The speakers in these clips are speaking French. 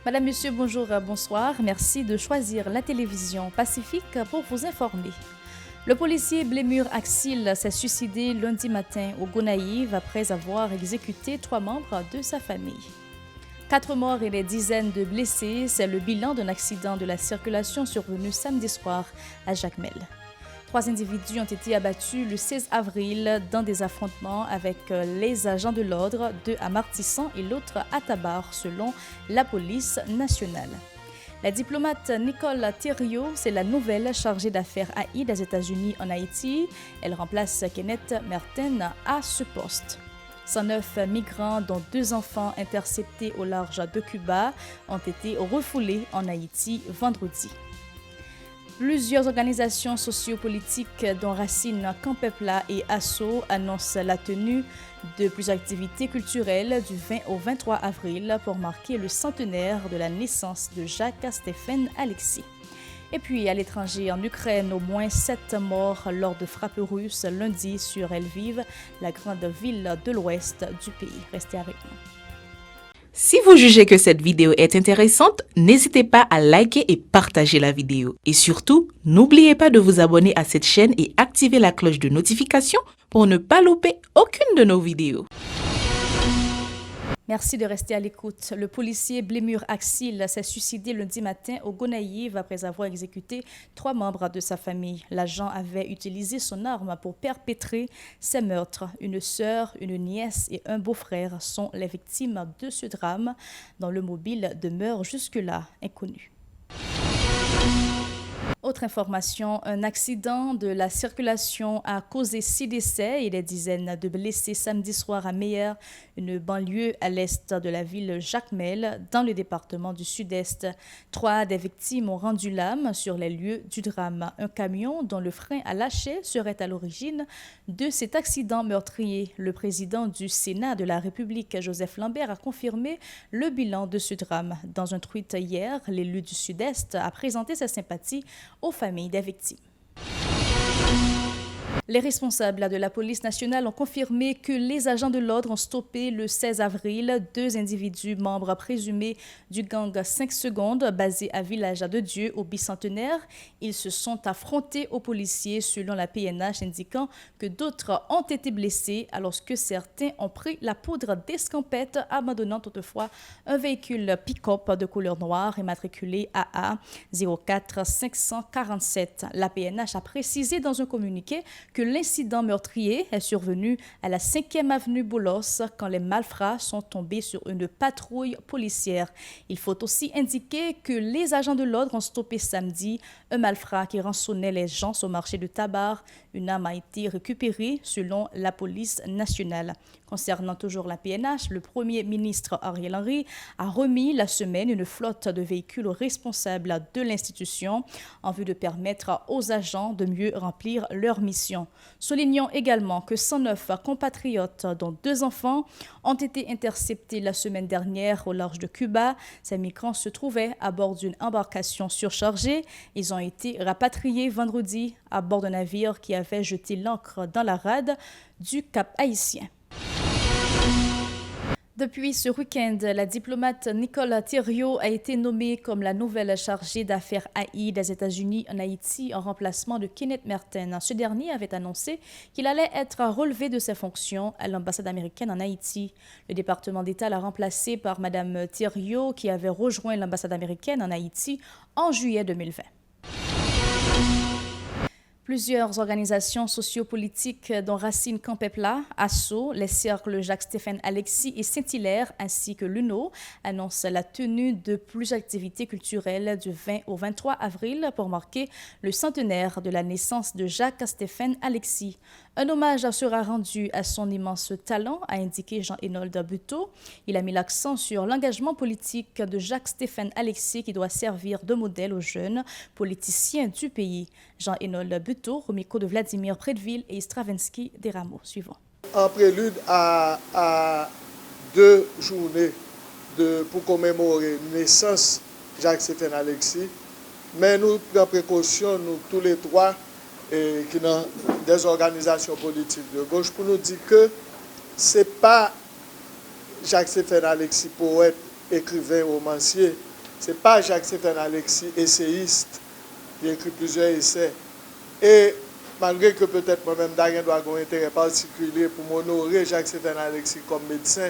Madame, Monsieur, bonjour, bonsoir. Merci de choisir la télévision Pacifique pour vous informer. Le policier Blémur Axil s'est suicidé lundi matin au Gonaïves après avoir exécuté 3 membres de sa famille. 4 morts et des dizaines de blessés, c'est le bilan d'un accident de la circulation survenu samedi soir à Jacmel. 3 individus ont été abattus le 16 avril dans des affrontements avec les agents de l'ordre, 2 à Martissan et l'autre à Tabar, selon la police nationale. La diplomate Nicole Thériault, c'est la nouvelle chargée d'affaires AI des États-Unis en Haïti. Elle remplace Kenneth Merten à ce poste. 109 migrants, dont 2 enfants interceptés au large de Cuba, ont été refoulés en Haïti vendredi. Plusieurs organisations sociopolitiques, dont Racine Campepla et ASSO, annoncent la tenue de plusieurs activités culturelles du 20 au 23 avril pour marquer le centenaire de la naissance de Jacques-Stéphane Alexis. Et puis, à l'étranger, en Ukraine, au moins 7 morts lors de frappes russes lundi sur Lviv, la grande ville de l'ouest du pays. Restez avec nous. Si vous jugez que cette vidéo est intéressante, n'hésitez pas à liker et partager la vidéo. Et surtout, n'oubliez pas de vous abonner à cette chaîne et activer la cloche de notification pour ne pas louper aucune de nos vidéos. Merci de rester à l'écoute. Le policier Blémur Axil s'est suicidé lundi matin au Gonaïves après avoir exécuté 3 membres de sa famille. L'agent avait utilisé son arme pour perpétrer ces meurtres. Une sœur, une nièce et un beau-frère sont les victimes de ce drame, dont le mobile demeure jusque-là inconnu. Autre information, un accident de la circulation a causé 6 décès et des dizaines de blessés samedi soir à Meyer, une banlieue à l'est de la ville Jacmel, dans le département du Sud-Est. 3 des victimes ont rendu l'âme sur les lieux du drame. Un camion dont le frein a lâché serait à l'origine de cet accident meurtrier. Le président du Sénat de la République, Joseph Lambert, a confirmé le bilan de ce drame. Dans un tweet hier, l'élu du Sud-Est a présenté sa sympathie aux familles des victimes. Les responsables de la police nationale ont confirmé que les agents de l'ordre ont stoppé le 16 avril 2 individus membres présumés du gang 5 secondes basé à Village de Dieu au Bicentenaire. Ils se sont affrontés aux policiers selon la PNH, indiquant que d'autres ont été blessés alors que certains ont pris la poudre d'escampette, abandonnant toutefois un véhicule pick-up de couleur noire immatriculé AA 04 547. La PNH a précisé dans un communiqué que l'incident meurtrier est survenu à la 5e avenue Boulos quand les malfrats sont tombés sur une patrouille policière. Il faut aussi indiquer que les agents de l'ordre ont stoppé samedi un malfrat qui rançonnait les gens au marché de Tabar. Une arme a été récupérée selon la police nationale. Concernant toujours la PNH, le Premier ministre Ariel Henry a remis la semaine une flotte de véhicules aux responsables de l'institution en vue de permettre aux agents de mieux remplir leur mission. Soulignons également que 109 compatriotes, dont 2 enfants, ont été interceptés la semaine dernière au large de Cuba. Ces migrants se trouvaient à bord d'une embarcation surchargée. Ils ont été rapatriés vendredi à bord d'un navire qui avait jeté l'ancre dans la rade du Cap Haïtien. Depuis ce week-end, la diplomate Nicole Thériault a été nommée comme la nouvelle chargée d'affaires AI des États-Unis en Haïti en remplacement de Kenneth Merten. Ce dernier avait annoncé qu'il allait être relevé de ses fonctions à l'ambassade américaine en Haïti. Le département d'État l'a remplacé par Mme Thériault qui avait rejoint l'ambassade américaine en Haïti en juillet 2020. Plusieurs organisations sociopolitiques, dont Racine Campepla, ASSO, les cercles Jacques-Stéphane Alexis et Saint-Hilaire, ainsi que l'UNO, annoncent la tenue de plusieurs activités culturelles du 20 au 23 avril pour marquer le centenaire de la naissance de Jacques-Stéphane Alexis. Un hommage sera rendu à son immense talent, a indiqué Jean-Hénold Buteau. Il a mis l'accent sur l'engagement politique de Jacques-Stéphane Alexis qui doit servir de modèle aux jeunes politiciens du pays. Jean-Hénold Buteau, au micro de Vladimir Prédeville et Stravinsky des Rameaux. Suivant. En prélude à 2 journées pour commémorer la naissance de Jacques-Stéphane Alexis, mais nous prenons précaution, nous tous les 3, qui sont des organisations politiques de gauche, pour nous dire que ce n'est pas Jacques-Stéphane Alexis, poète, écrivain, romancier, Ce n'est pas Jacques-Stéphane Alexis, essayiste, qui a écrit plusieurs essais. Et malgré que peut-être moi-même, Darien doit avoir un intérêt particulier pour m'honorer Jacques-Stéphane Alexis comme médecin,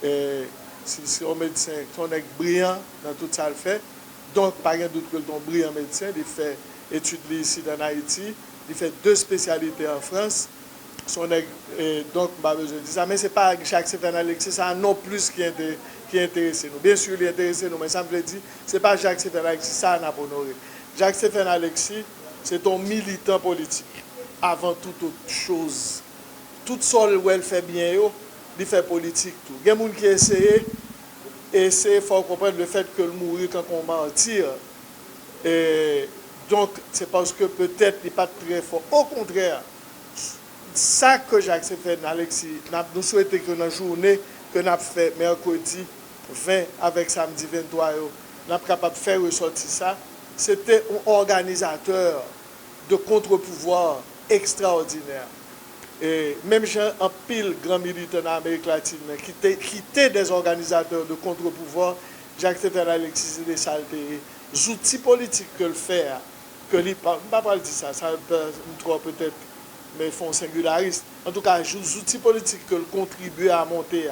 et si son médecin, son est brillant dans tout ça le fait, donc pas de doute que ton brillant médecin, il fait études ici dans Haïti, il fait 2 spécialités en France, donc pas besoin de dire ça, mais ce n'est pas Jacques-Stéphane Alexis, ça non plus qui intéresse nous. Bien sûr, il intéresse nous, mais ça me veut dire, ce n'est pas Jacques-Stéphane Alexis, ça n'a pas honoré. Jacques-Stéphane Alexis, c'est un militant politique, avant toute autre chose. Tout seul où elle fait bien, il fait politique tout. Il y a des gens qui essayent, et il faut comprendre le fait que le mourir quand on mentir. Et donc, c'est parce que peut-être il n'est pas très fort. Au contraire, ça que Jacques-Stéphane Alexis, nous souhaitons que dans la journée que nous avons fait mercredi 20 avec samedi 23, nous sommes capables de faire ressortir ça. C'était un organisateur de contre-pouvoir extraordinaire. Et même gens en pile grand militants en Amérique latine qui étaient des organisateurs de contre-pouvoir, Jacques-Stéphane Alexis, c'est des saletés. Les outils politiques que le fait, que ne pas dire ça, ça peut-être, mais font singulariste. En tout cas, les outils politiques que le contribue à monter,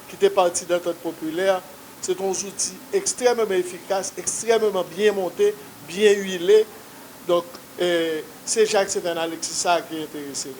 qui étaient partis d'entente populaire, c'est un outil extrêmement efficace, extrêmement bien monté, bien huilé. Donc, c'est Jacques-Stéphane Alexis ça qui est intéressé nous.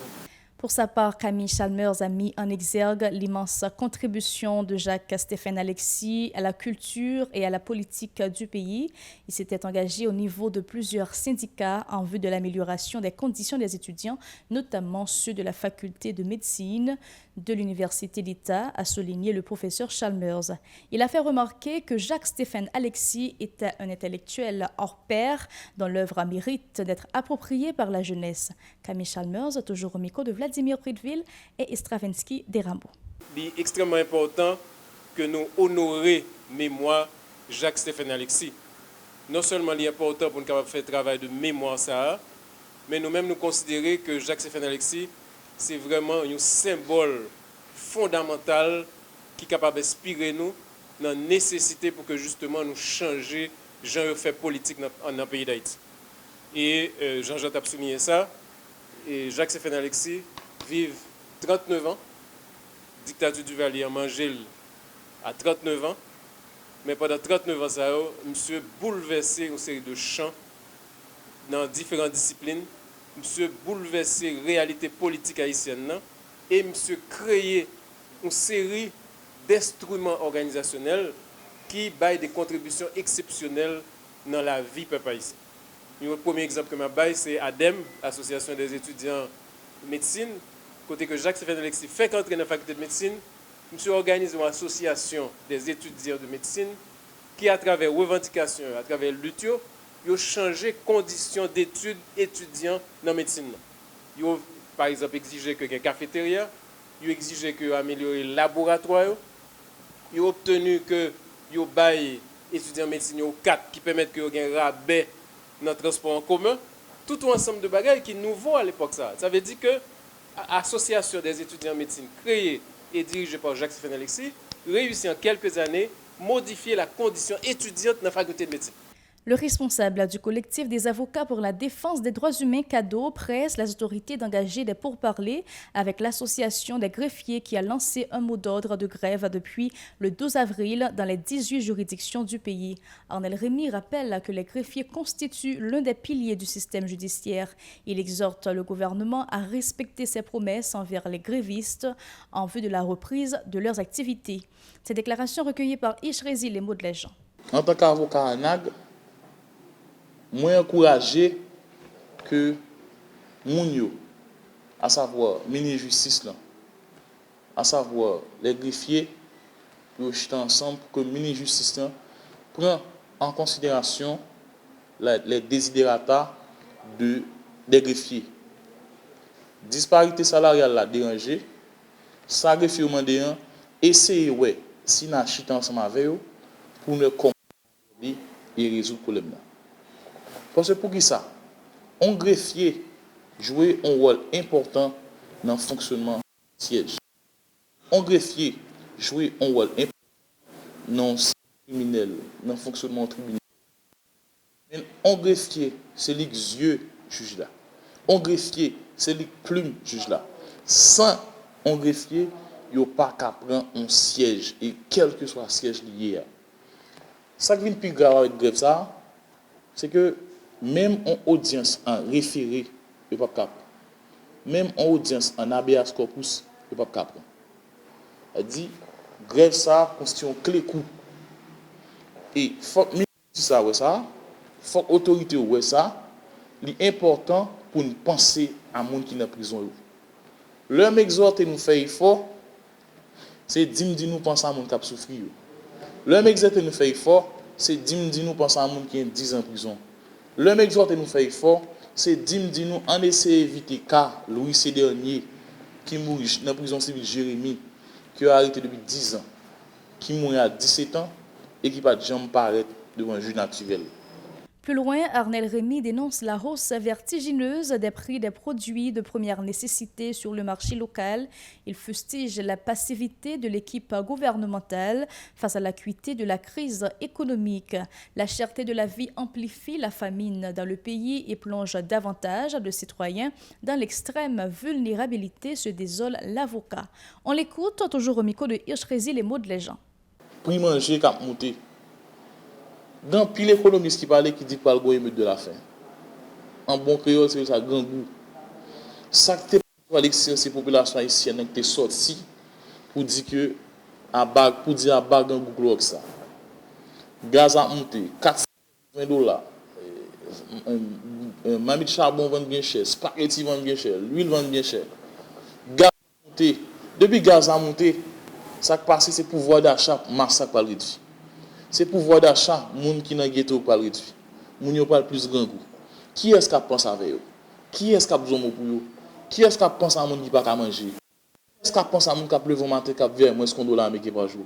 Pour sa part, Camille Chalmers a mis en exergue l'immense contribution de Jacques-Stéphane Alexis à la culture et à la politique du pays. Il s'était engagé au niveau de plusieurs syndicats en vue de l'amélioration des conditions des étudiants, notamment ceux de la faculté de médecine de l'Université d'État, a souligné le professeur Chalmers. Il a fait remarquer que Jacques-Stéphane Alexis était un intellectuel hors pair dont l'œuvre mérite d'être appropriée par la jeunesse. Camille Chalmers, toujours au micro de Vladimir Pridville et Stravinsky Derambo. Il est extrêmement important que nous honorions mémoire Jacques-Stéphane Alexis. Non seulement il est important pour nous faire le travail de mémoire, ça, mais nous-mêmes nous considérons que Jacques-Stéphane Alexis, c'est vraiment un symbole fondamental qui est capable d'inspirer nous dans la nécessité pour que justement nous changions genre fait politique dans le pays d'Haïti. Et Jean-Jacques a souligné ça. Et Jacques-Stéphane Alexis vive 39 ans. Dictature du Valier a mangé à 39 ans. Mais pendant 39 ans, ça, monsieur bouleversé une série de champs dans différentes disciplines. Monsieur bouleversé la réalité politique haïtienne et monsieur créé une série d'instruments organisationnels qui baillent des contributions exceptionnelles dans la vie peuple haïtien. Le premier exemple que je baille, c'est ADEM, Association des étudiants de médecine, côté que Jacques-Stéphane Alexis fait qu'entrer dans la faculté de médecine, monsieur organise une association des étudiants de médecine qui, à travers revendications, à travers lutte, ils ont changé les conditions d'études étudiants dans la médecine. Ils ont, par exemple, exigé qu'il y ait une cafétéria, ils ont exigé qu'il y ait amélioré le laboratoire, ils ont obtenu que ils baillent étudiants en médecine aux 4 qui permettent qu'il y ait un rabais dans le transport en commun. Tout un ensemble de bagages qui est nouveau à l'époque. Ça veut dire que l'association des étudiants en médecine créée et dirigée par Jacques-Stéphane Alexis réussit en quelques années à modifier la condition étudiante dans la faculté de médecine. Le responsable du collectif des avocats pour la défense des droits humains, CADO, presse les autorités d'engager des pourparlers avec l'association des greffiers qui a lancé un mot d'ordre de grève depuis le 12 avril dans les 18 juridictions du pays. Arnel Rémy rappelle que les greffiers constituent l'un des piliers du système judiciaire. Il exhorte le gouvernement à respecter ses promesses envers les grévistes en vue de la reprise de leurs activités. Ces déclarations recueillies par Ishrézi, les mots de les gens. En tant qu'avocat à NAG, moins encouragé que Mounio, à savoir ministre justice, à savoir les greffiers, pour jeter ensemble pour que le ministre justice prenne en considération les désidérata des greffiers. Disparité salariale la dérangée, ça greffier demandé essayer ouais si n'a chita ensemble avec eux pour ne comprendre et résoudre le problème là. Parce que pour qui ça? Un greffier joue un rôle important dans le fonctionnement du siège. Un greffier joue un rôle important dans le criminel, dans le fonctionnement tribunal. Mais un greffier, c'est les yeux juge là. Un greffier, c'est les plumes juge là. Sans un greffier, il n'y a pas qu'à prendre un siège, et quel que soit le siège lié. Ça qui vient plus grave avec grève ça, c'est que même en audience en référé, il n'y a pas cap. Même en audience en habeas corpus, il n'y a pas cap. Elle dit, grève ça constitue un clé coup. Et il faut que ça, faut que l'autorité ouais ça, c'est important pour nous penser à monde qui est en prison. L'homme exhorte nous fait effort, c'est dire nous penser à monde qui a souffert. L'homme exhorte nous fait effort, c'est dire nous penser à monde qui est 10 ans en prison. L'homme exhorte nous fait effort, c'est dire nous en essayer d'éviter cas Louis C. Dernier qui mourit dans la prison civile Jérémy, qui a arrêté depuis 10 ans, qui mourit à 17 ans et qui va jamais paraître devant un juge naturel. Plus loin, Arnel Rémy dénonce la hausse vertigineuse des prix des produits de première nécessité sur le marché local. Il fustige la passivité de l'équipe gouvernementale face à l'acuité de la crise économique. La cherté de la vie amplifie la famine dans le pays et plonge davantage de citoyens dans l'extrême vulnérabilité, se désole l'avocat. On l'écoute toujours au micro de Hirschrezi, les mots de les gens. Prix manger cap monter. Dans pile économiste qui parlait qui dit pas le émeute de la faim. En bon créole c'est ça grand goût. Ça que pour l'excès ces populations haïtiennes qui est sorti pour dire que à bag pour dire à bag un goût ça. Gaz a monté $420. Mamie de charbon vend bien cher, spaghetti vend bien cher, l'huile vend bien cher. Gaz a monté. Depuis gaz a monté, ça qui passe c'est pouvoir d'achat massacre par réduit. C'est pouvoir d'achat, moun qui nan ghetto pas réduit. Moun yo pas plus grand goût. Qui est-ce qui pense avec eux? Qui est-ce qui a besoin pour eux? Qui est-ce qui pense à moun qui pas manger? Qui est-ce qui pense à moun qui pleuve matin qui vers moins $1 américain par jour?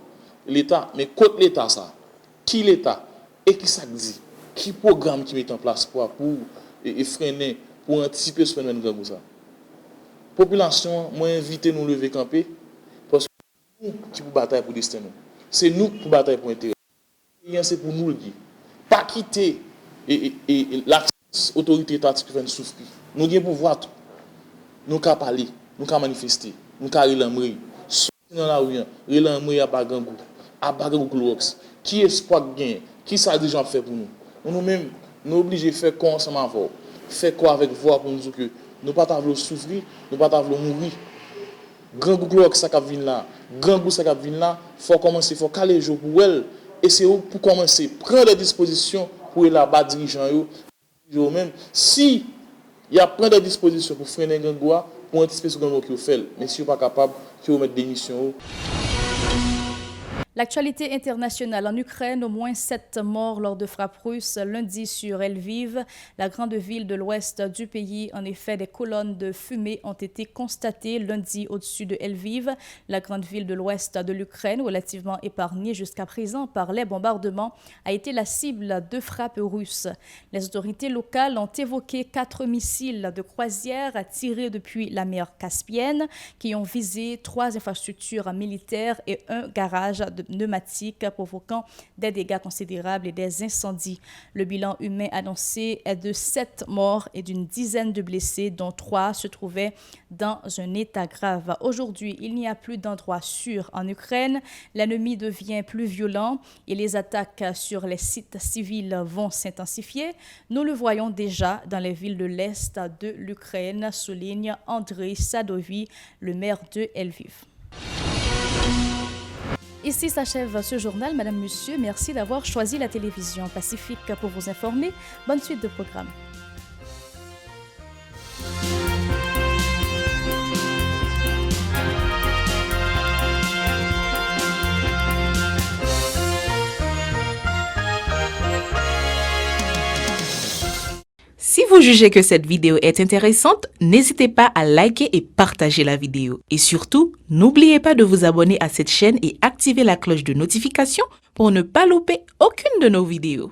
L'État, mais contre l'État ça. Qui l'État? Et qui ça dit? Qui programme qui met en place pour freiner, pour anticiper ce phénomène comme ça? Population, moi invité nous lever camper parce que nous qui pour bataille pour destin nous. C'est nous pour bataille pour intérêt. C'est pour nous le dire. Pas quitter l'autorité étatique qui vient de souffrir. Nous avons pouvoir tout. Nous avons parler, nous avons manifester, nous avons relamrer. Dans la rue, relamrer à Bagangou, à Bagangou Clorox. Qui espoir gain? Qui ça déjà fait pour nous? Nous-mêmes, nous obligés de faire quoi ensemble avec faire quoi avec voix pour nous dire que nous ne pouvons pas souffrir, nous ne pouvons pas mourir. Grand goût ça qui vient là, grand goût ça qui vient là, il faut commencer, il faut caler le jour pour elle. Et c'est pour commencer, prendre des dispositions pour là-bas dirigeants, même si il y a prendre des dispositions pour freiner les gangois, pour anticiper ce que vous faites, mais si vous n'êtes pas capable, vous mettre des missions. L'actualité internationale en Ukraine, au moins 7 morts lors de frappes russes lundi sur Lviv, la grande ville de l'ouest du pays. En effet, des colonnes de fumée ont été constatées lundi au-dessus de Lviv, la grande ville de l'ouest de l'Ukraine, relativement épargnée jusqu'à présent par les bombardements, a été la cible de frappes russes. Les autorités locales ont évoqué 4 missiles de croisière tirés depuis la mer Caspienne qui ont visé 3 infrastructures militaires et un garage de pneumatiques, provoquant des dégâts considérables et des incendies. Le bilan humain annoncé est de 7 morts et d'une dizaine de blessés, dont 3 se trouvaient dans un état grave. Aujourd'hui, il n'y a plus d'endroits sûrs en Ukraine. L'ennemi devient plus violent et les attaques sur les sites civils vont s'intensifier. Nous le voyons déjà dans les villes de l'Est de l'Ukraine, souligne Andrei Sadovi, le maire de Lviv. Ici s'achève ce journal. Madame, Monsieur, merci d'avoir choisi la télévision Pacifique pour vous informer. Bonne suite de programme. Si vous jugez que cette vidéo est intéressante, n'hésitez pas à liker et partager la vidéo. Et surtout, n'oubliez pas de vous abonner à cette chaîne et activer la cloche de notification pour ne pas louper aucune de nos vidéos.